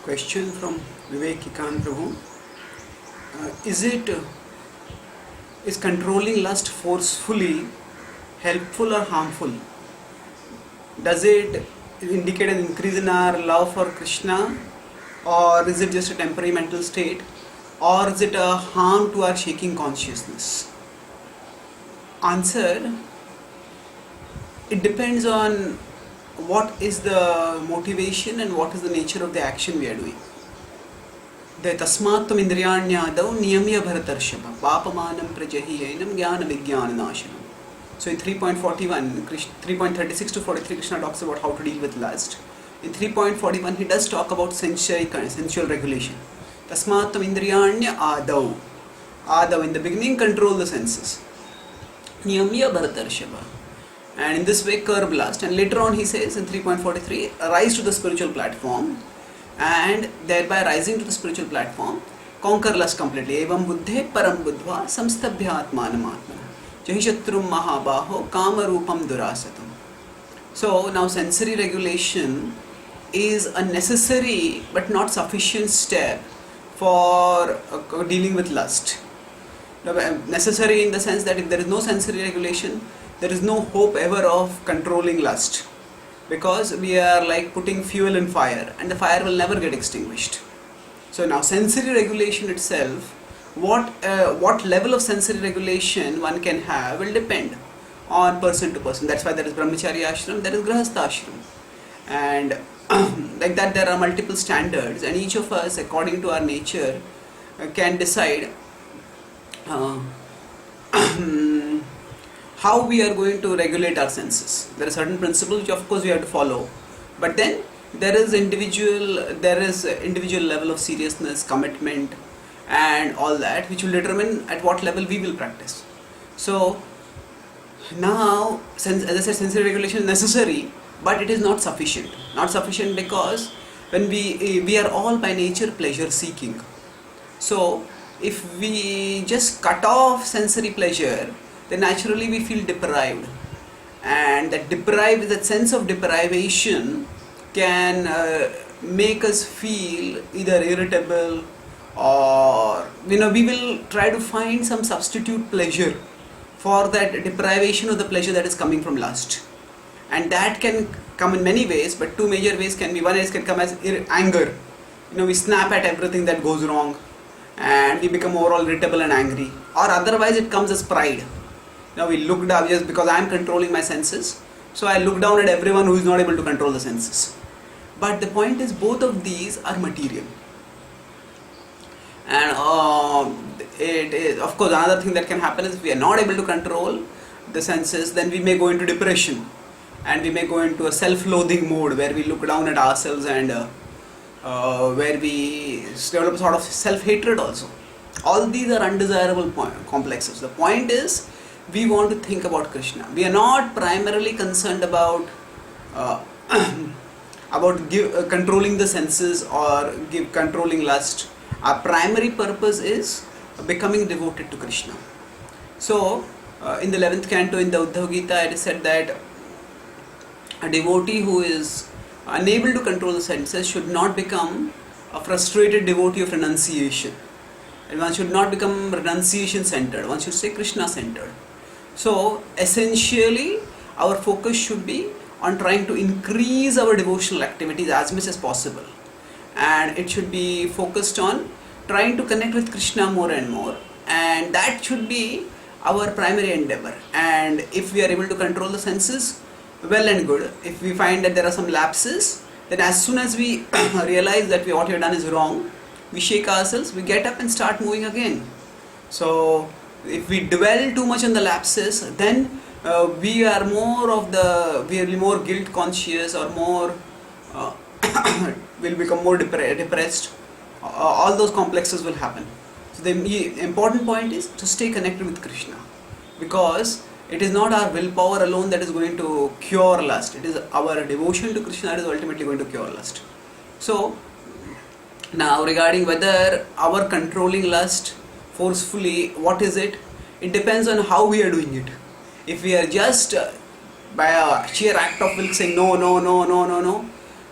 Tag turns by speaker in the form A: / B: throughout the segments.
A: Question from Vivekikan Prabhu. Is controlling lust forcefully helpful or harmful? Does it indicate an increase in our love for Krishna, or is it just a temporary mental state, or is it a harm to our shaking consciousness? Answer: it depends on what is the motivation and what is the nature of the action we are doing. The tasmattam indriyanyadav niyamya bharatarshava papamanam prajahiyanam jnana vijnana nashanam. So in 3.41, 3.36 to 43, Krishna talks about how to deal with lust. In 3.41, he does talk about sensual regulation. Tasmattam indriyanya adav. Adav, in the beginning, control the senses. Niyamya bharatarshava. And in this way curb lust, and later on he says in 3.43, rise to the spiritual platform, and thereby rising to the spiritual platform, conquer lust completely. Evam buddhe param buddhva samstabhya atmanam atmana jahi shatrum mahabaho kama rupam durasatam. So now sensory regulation is a necessary but not sufficient step for dealing with lust. Necessary in the sense that if there is no sensory regulation, there is no hope ever of controlling lust, because we are like putting fuel in fire and the fire will never get extinguished. So now sensory regulation itself, what level of sensory regulation one can have will depend on person to person. That's why there is brahmachari ashram, there is grahastha ashram, and like that there are multiple standards, and each of us according to our nature can decide how we are going to regulate our senses. There are certain principles which of course we have to follow, but then there is individual level of seriousness, commitment and all that, which will determine at what level we will practice. So now, as I said, sensory regulation is necessary, but it is not sufficient. Not sufficient because when we are all by nature pleasure seeking. So if we just cut off sensory pleasure, then naturally we feel deprived, and that sense of deprivation can make us feel either irritable, or we will try to find some substitute pleasure for that deprivation of the pleasure that is coming from lust. And that can come in many ways, but two major ways can be: one is can come as anger. We snap at everything that goes wrong and we become overall irritable and angry, or otherwise it comes as pride. Now we look down, just because I am controlling my senses, so I look down at everyone who is not able to control the senses. But the point is, both of these are material. And it is, of course, another thing that can happen is if we are not able to control the senses, then we may go into depression, and we may go into a self-loathing mode where we look down at ourselves, and where we develop a sort of self-hatred also. All these are undesirable complexes. The point is, we want to think about Krishna. We are not primarily concerned about controlling the senses or controlling lust. Our primary purpose is becoming devoted to Krishna. So in the 11th canto in the Uddhav Gita, it is said that a devotee who is unable to control the senses should not become a frustrated devotee of renunciation. And one should not become renunciation centered, one should stay Krishna centered. So essentially our focus should be on trying to increase our devotional activities as much as possible, and it should be focused on trying to connect with Krishna more and more, and that should be our primary endeavor. And if we are able to control the senses, well and good. If we find that there are some lapses, then as soon as we realize that what we have done is wrong, we shake ourselves, we get up and start moving again. So if we dwell too much on the lapses, then we are more guilt conscious, or more will become more depressed. All those complexes will happen. So the important point is to stay connected with Krishna, because it is not our willpower alone that is going to cure lust. It is our devotion to Krishna that is ultimately going to cure lust. So now, regarding whether our controlling lust forcefully, what is it? It depends on how we are doing it. If we are just by a sheer act of will saying no,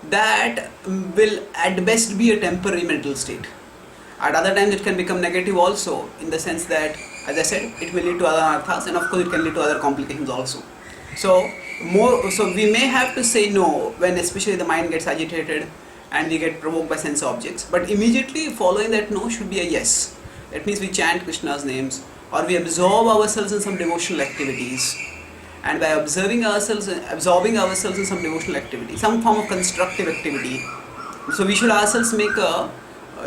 A: that will at best be a temporary mental state. At other times it can become negative also, in the sense that, as I said, it will lead to other anarthas, and of course it can lead to other complications also. So we may have to say no when especially the mind gets agitated and we get provoked by sense objects, but immediately following that no should be a yes. That means we chant Krishna's names, or we absorb ourselves in some devotional activities, and by absorbing ourselves in some devotional activity, some form of constructive activity. So we should ourselves make a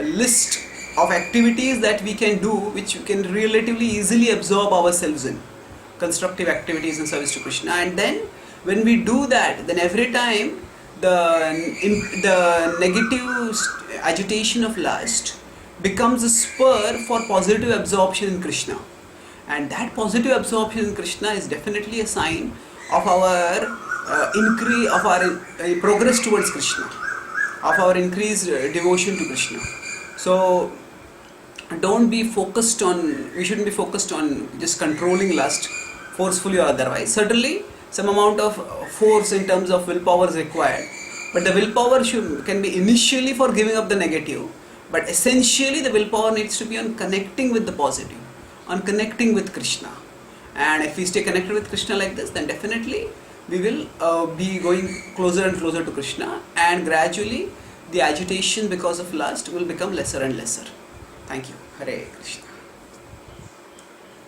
A: list of activities that we can do, which we can relatively easily absorb ourselves in, constructive activities in service to Krishna. And then when we do that, then every time the negative agitation of lust becomes a spur for positive absorption in Krishna. And that positive absorption in Krishna is definitely a sign of our increase, of our progress towards Krishna, of our increased devotion to Krishna. So don't be focused on, we shouldn't be focused on just controlling lust forcefully or otherwise. Certainly some amount of force in terms of willpower is required, but the willpower can be initially for giving up the negative, but essentially the willpower needs to be on connecting with the positive, on connecting with Krishna. And if we stay connected with Krishna like this, then definitely we will be going closer and closer to Krishna, and gradually the agitation because of lust will become lesser and lesser. Thank you. Hare Krishna.